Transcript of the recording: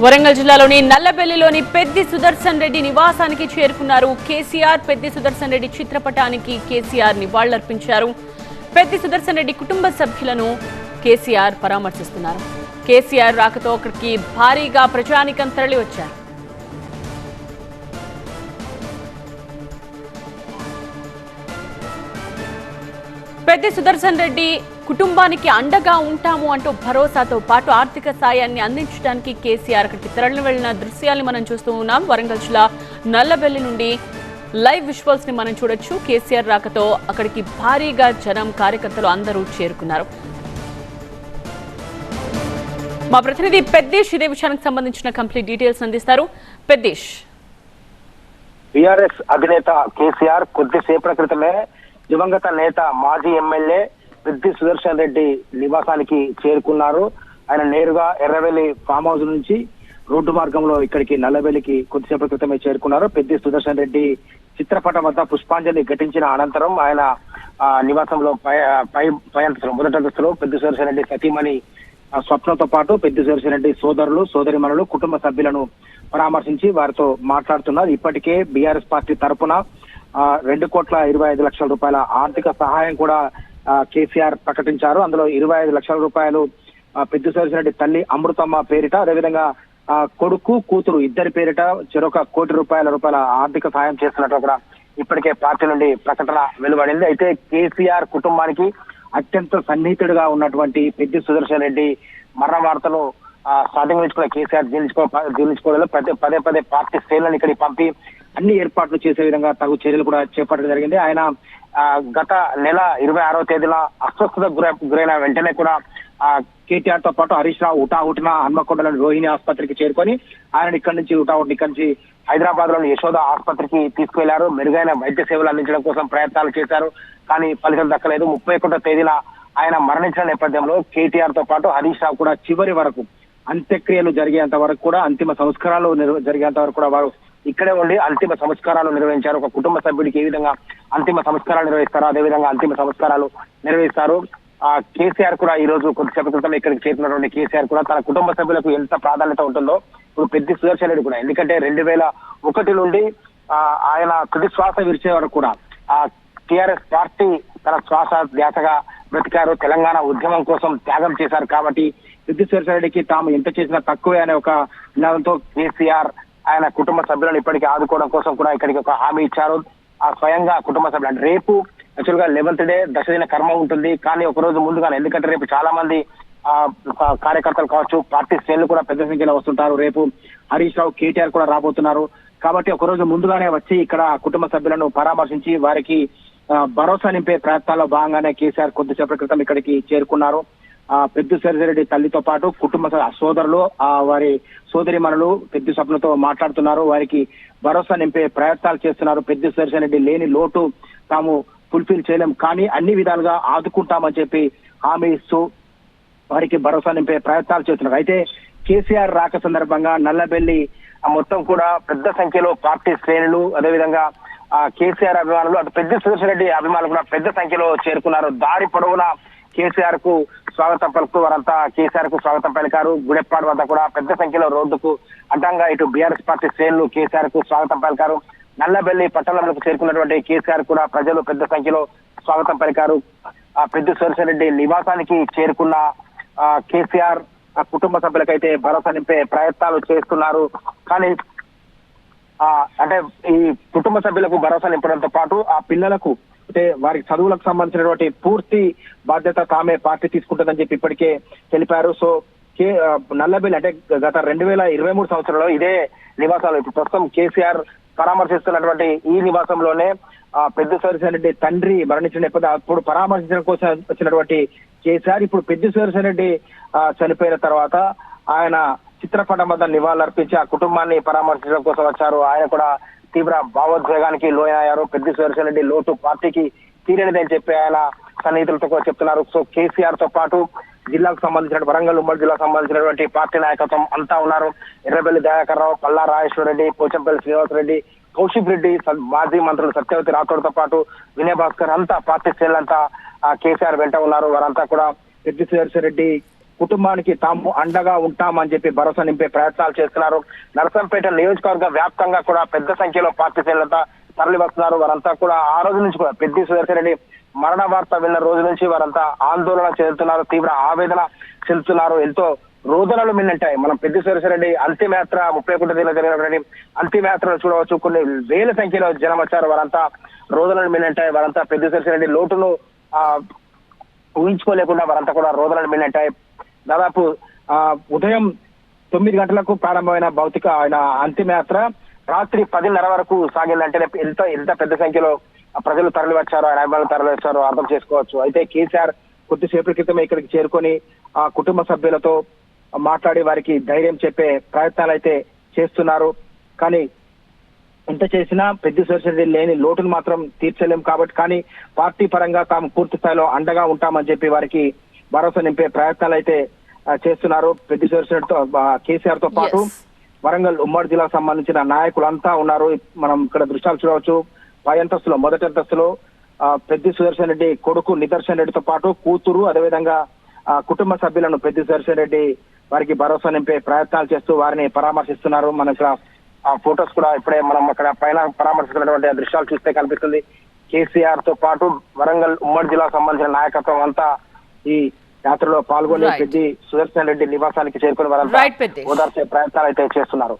వరంగల్ జిల్లాలోని నల్లబెల్లిలోని పెద్ది సుదర్శన్ రెడ్డి నివాసానికి చేరుకున్నారు కేసీఆర్. పెద్ది సుదర్శన్ రెడ్డి చిత్రపటానికి కేసీఆర్ నివాళులర్పించారు. పెద్ది సుదర్శన్ రెడ్డి కుటుంబ సభ్యులను కేసీఆర్ పరామర్శిస్తున్నారు. కేసీఆర్ రాకతో అక్కడికి భారీగా ప్రజానీకం తరలి వచ్చారు. పెద్ది సుదర్శన్ రెడ్డి కుటుంబానికి అండగా ఉంటాము అంటూ భరోసాతో పాటు ఆర్థిక సాయాన్ని అందించడానికి కేసీఆర్ అక్కడికి తరలి వెళ్లిన దృశ్యాలను మనం చూస్తూ ఉన్నాం. వరంగల్ జిల్లా నల్లబెల్లి నుండి లైవ్ విజువల్స్ ని మనం చూడొచ్చు. కేసీఆర్ రాకతో అక్కడికి భారీగా జనం, కార్యకర్తలు అందరూ చేరుకున్నారు. మా ప్రతినిధి పెద్దేశ్ ఇదే విషయానికి సంబంధించిన కంప్లీట్ డీటెయిల్స్ అందిస్తారు. పెద్దేశ్, బీఆర్ఎస్ అధినేత కేసీఆర్ కొద్దిసేపటి క్రితమే దివంగత నేత మాజీ ఎమ్మెల్యే పెద్ది సుదర్శన్ రెడ్డి నివాసానికి చేరుకున్నారు. ఆయన నేరుగా ఎర్రవెల్లి ఫామ్ హౌస్ నుంచి రోడ్డు మార్గంలో ఇక్కడికి నల్లబెల్లికి కొద్దిసేపటి క్రితమే చేరుకున్నారు. పెద్ది సుదర్శన్ రెడ్డి చిత్రపటం వద్ద పుష్పాంజలి ఘటించిన అనంతరం ఆయన నివాసంలో పై అంతస్తులో, మొదటి అంతస్తులో పెద్ది సుదర్శన్ రెడ్డి సతీమణి స్వప్నతో పాటు పెద్ది సుదర్శన్ రెడ్డి సోదరులు, సోదరిమణులు, కుటుంబ సభ్యులను పరామర్శించి వారితో మాట్లాడుతున్నారు. ఇప్పటికే బీఆర్ఎస్ పార్టీ తరఫున 2,25,00,000 రూపాయల ఆర్థిక సహాయం కూడా కేసీఆర్ ప్రకటించారు. అందులో 25 లక్షల రూపాయలు పెద్ది సుదర్శన్ రెడ్డి తల్లి అమృతమ్మ పేరిట, అదేవిధంగా కొడుకు, కూతురు ఇద్దరి పేరిట చెరొక ₹1,00,00,000 ఆర్థిక సహాయం చేస్తున్నట్టు కూడా ఇప్పటికే పార్టీ నుండి ప్రకటన వెలువడింది. అయితే కేసీఆర్ కుటుంబానికి అత్యంత సన్నిహితుడిగా ఉన్నటువంటి పెద్ది సుదర్శన్ రెడ్డి మరణ వార్తను స్టార్టింగ్ నుంచి కూడా కేసీఆర్ జీర్ణించుకోవడంలో పదే పార్టీ శ్రేణులను ఇక్కడికి పంపి అన్ని ఏర్పాట్లు చేసే విధంగా తగు చర్యలు కూడా చేపట్టడం జరిగింది. ఆయన గత నెల 26వ తేదీన అస్వస్థత గురైన వెంటనే కూడా కేటీఆర్ తో పాటు హరీష్ రావు హుటాహుటిన హన్మకొండలోని రోహిణి ఆసుపత్రికి చేరుకొని ఆయన ఇక్కడి నుంచి హైదరాబాద్ లోని యశోద ఆసుపత్రికి తీసుకువెళ్లారు. మెరుగైన వైద్య సేవలు అందించడం కోసం ప్రయత్నాలు చేశారు, కానీ ఫలితం దక్కలేదు. 31వ తేదీన ఆయన మరణించిన నేపథ్యంలో కేటీఆర్ తో పాటు హరీష్ రావు కూడా చివరి వరకు అంత్యక్రియలు జరిగేంత వరకు కూడా, అంతిమ సంస్కారాలు జరిగేంత వరకు కూడా వారు ఇక్కడే ఉండి అంతిమ సంస్కారాలు నిర్వహించారు. ఒక కుటుంబ సభ్యుడికి ఏ విధంగా అంతిమ సంస్కారాలు నిర్వహిస్తారో అదే విధంగా అంతిమ సంస్కారాలు నిర్వహిస్తారు. కేసీఆర్ కూడా ఈ రోజు కొద్దిసేపటి క్రితం ఇక్కడికి చేరినటువంటి కేసీఆర్ కూడా తన కుటుంబ సభ్యులకు ఎంత ప్రాధాన్యత ఉంటుందో ఇప్పుడు పెద్ది సుదర్శన్ రెడ్డి కూడా, ఎందుకంటే 2001 నుండి ఆయన తుది శ్వాస విరిచే వరకు కూడా టిఆర్ఎస్ పార్టీ తన శ్వాస ధ్యాసగా బ్రతికారు. తెలంగాణ ఉద్యమం కోసం త్యాగం చేశారు. కాబట్టి పెద్ది సుదర్శన్ రెడ్డికి తాము ఎంత చేసినా తక్కువే అనే ఒక నినాదంతో కేసీఆర్ ఆయన కుటుంబ సభ్యులను ఇప్పటికీ ఆదుకోవడం కోసం కూడా ఇక్కడికి ఒక హామీ ఇచ్చారు. స్వయంగా కుటుంబ సభ్యులు అంటే రేపు యాక్చువల్ గా 11th డే దశదిన కర్మ ఉంటుంది, కానీ ఒక రోజు ముందుగానే, ఎందుకంటే రేపు చాలా మంది కార్యకర్తలు కావచ్చు, పార్టీ శ్రేణులు కూడా పెద్ద సంఖ్యలో వస్తుంటారు. రేపు హరీష్ రావు, కేటీఆర్ కూడా రాబోతున్నారు. కాబట్టి ఒక రోజు ముందుగానే వచ్చి ఇక్కడ కుటుంబ సభ్యులను పరామర్శించి వారికి భరోసా నింపే ప్రయత్నాల్లో భాగంగానే కేసీఆర్ కొద్దిసేపటి క్రితం ఇక్కడికి చేరుకున్నారు. పెద్ది సుదర్శన్ రెడ్డి తల్లితో పాటు కుటుంబ సోదరులు, వారి సోదరిమణులు పెద్ది స్వప్నతో మాట్లాడుతున్నారు. వారికి భరోసా నింపే ప్రయత్నాలు చేస్తున్నారు. పెద్ది సుదర్శన్ రెడ్డి లేని లోటు తాము ఫుల్ఫిల్ చేయలేం, కానీ అన్ని విధాలుగా ఆదుకుంటామని చెప్పి హామీ ఇస్తూ వారికి భరోసా నింపే ప్రయత్నాలు చేస్తున్నారు. అయితే కేసీఆర్ రాక సందర్భంగా నల్లబెల్లి మొత్తం కూడా పెద్ద సంఖ్యలో పార్టీ శ్రేణులు, అదేవిధంగా కేసీఆర్ అభిమానులు, అటు పెద్ది సుదర్శన్ రెడ్డి అభిమానులు కూడా పెద్ద సంఖ్యలో చేరుకున్నారు. దారి పొడవునా కేసీఆర్ కు స్వాగతం పలుకుతూ వారంతా కేసీఆర్ కు స్వాగతం పలికారు. గుడెప్పాడు వద్ద కూడా పెద్ద సంఖ్యలో రోడ్డుకు అడ్డంగా ఇటు బీఆర్ఎస్ పార్టీ శ్రేణులు కేసీఆర్ కు స్వాగతం పలికారు. నల్లబెల్లి పట్టణంలోకి చేరుకున్నటువంటి కేసీఆర్ కూడా ప్రజలు పెద్ద సంఖ్యలో స్వాగతం పలికారు. పెద్ది సుదర్శన్ రెడ్డి నివాసానికి చేరుకున్న కేసీఆర్ కుటుంబ సభ్యులకైతే భరోసా నింపే ప్రయత్నాలు చేస్తున్నారు. కానీ అంటే ఈ కుటుంబ సభ్యులకు భరోసా నింపడంతో పాటు ఆ పిల్లలకు అంటే వారికి చదువులకు సంబంధించినటువంటి పూర్తి బాధ్యత తామే పార్టీ తీసుకుంటుందని చెప్పి ఇప్పటికే తెలిపారు. సో నల్లబెల్లి అంటే గత 2023 సంవత్సరంలో ఇదే నివాసాలు, ఇప్పుడు ప్రస్తుతం కేసీఆర్ పరామర్శిస్తున్నటువంటి ఈ నివాసంలోనే పెద్ది సుదర్శన్ రెడ్డి తండ్రి మరణించిన నేపథ్యం అప్పుడు పరామర్శించడం కోసం వచ్చినటువంటి కేసీఆర్ ఇప్పుడు పెద్ది సుదర్శన్ రెడ్డి చనిపోయిన తర్వాత ఆయన చిత్రపటం వద్ద నివాళులర్పించి ఆ కుటుంబాన్ని పరామర్శించడం కోసం వచ్చారు. ఆయన కూడా తీవ్ర భావోద్వేగానికి లోనయ్యారు. పెద్ది సుదర్శన్ రెడ్డి లోటు పార్టీకి తీరనిదని చెప్పి ఆయన సన్నిహితులతో కూడా చెప్తున్నారు. సో కేసీఆర్ తో పాటు జిల్లాకు సంబంధించిన వరంగల్ ఉమ్మడి జిల్లాకు సంబంధించినటువంటి పార్టీ నాయకత్వం అంతా ఉన్నారు. ఎర్రబెల్లి దయాకర్ రావు, పల్లా రాజేశ్వర రెడ్డి, పోచంపల్లి శ్రీనివాస్ రెడ్డి, కౌశిక్ రెడ్డి, మాజీ మంత్రులు సత్యవతి రాథోడ్ తో పాటు వినయ్ భాస్కర్ అంతా పార్టీ శ్రేణులంతా కేసీఆర్ వెంట ఉన్నారు. వారంతా కూడా పెద్ది సుదర్శన్ రెడ్డి కుటుంబానికి తాము అండగా ఉంటామని చెప్పి భరోసా నింపే ప్రయత్నాలు చేస్తున్నారు. నరసంపేట నియోజకవర్గ వ్యాప్తంగా కూడా పెద్ద సంఖ్యలో పార్టీ శ్రేణులంతా తరలి వస్తున్నారు. వారంతా కూడా ఆ రోజు నుంచి కూడా పెద్ది సుదర్శన్ రెడ్డి మరణ వార్త విన్న రోజు నుంచి వారంతా ఆందోళన చెందుతున్నారు, తీవ్ర ఆవేదన చెందుతున్నారు. ఎంతో రోదనలు మిన్నంటాయి. మనం పెద్ది సుదర్శన్ రెడ్డి అంతిమయాత్ర 31 తేదీన జరిగినటువంటి అంతిమయాత్రను చూడవచ్చు. కొన్ని వేల సంఖ్యలో జనం వచ్చారు. వారంతా రోదనలు మిన్నంటాయి. వారంతా పెద్ది సుదర్శన్ రెడ్డి లోటును ఊహించుకోలేకుండా వారంతా కూడా రోదనలు మిన్నంటాయి. దాదాపు ఉదయం 9 గంటలకు ప్రారంభమైన భౌతిక ఆయన అంతిమయాత్ర రాత్రి 10:30 వరకు సాగిందంటేనే ఎంత పెద్ద సంఖ్యలో ప్రజలు తరలి వచ్చారో, ఆయన అభిమానులు తరలి వచ్చారో అర్థం చేసుకోవచ్చు. అయితే కేసీఆర్ కొద్దిసేపటి క్రితమే ఇక్కడికి చేరుకొని ఆ కుటుంబ సభ్యులతో మాట్లాడి వారికి ధైర్యం చెప్పే ప్రయత్నాలు అయితే చేస్తున్నారు. కానీ ఎంత చేసినా పెద్ది సుదర్శన్ రెడ్డి లేని లోటును మాత్రం తీర్చలేం కాబట్టి, కానీ పార్టీ పరంగా తాము పూర్తి స్థాయిలో అండగా ఉంటామని చెప్పి వారికి భరోసా నింపే ప్రయత్నాలు అయితే చేస్తున్నారు. పెద్ది సుదర్శన్ రెడ్డితో కేసీఆర్ తో పాటు వరంగల్ ఉమ్మడి జిల్లాకు సంబంధించిన నాయకులంతా ఉన్నారు. మనం ఇక్కడ దృశ్యాలు చూడవచ్చు. పై అంతస్తులో మొదటి అంతస్తులో పెద్ది సుదర్శన్ రెడ్డి కొడుకు నిదర్శన్ రెడ్డితో పాటు కూతురు, అదేవిధంగా కుటుంబ సభ్యులను పెద్ది సుదర్శన్ రెడ్డి వారికి భరోసా నింపే ప్రయత్నాలు చేస్తూ వారిని పరామర్శిస్తున్నారు. మన ఇక్కడ ఆ ఫొటోస్ కూడా ఇప్పుడే మనం అక్కడ పైన పరామర్శిస్తున్నటువంటి దృశ్యాలు చూస్తే కనిపిస్తుంది. కేసీఆర్ తో పాటు వరంగల్ ఉమ్మడి జిల్లాకు సంబంధించిన నాయకత్వం అంతా ఈ యాత్రలో పాల్గొని పెద్ది సుదర్శన్ రెడ్డి నివాసానికి చేరుకుని వారంతా ఓదార్చే ప్రయత్నాలు అయితే చేస్తున్నారు.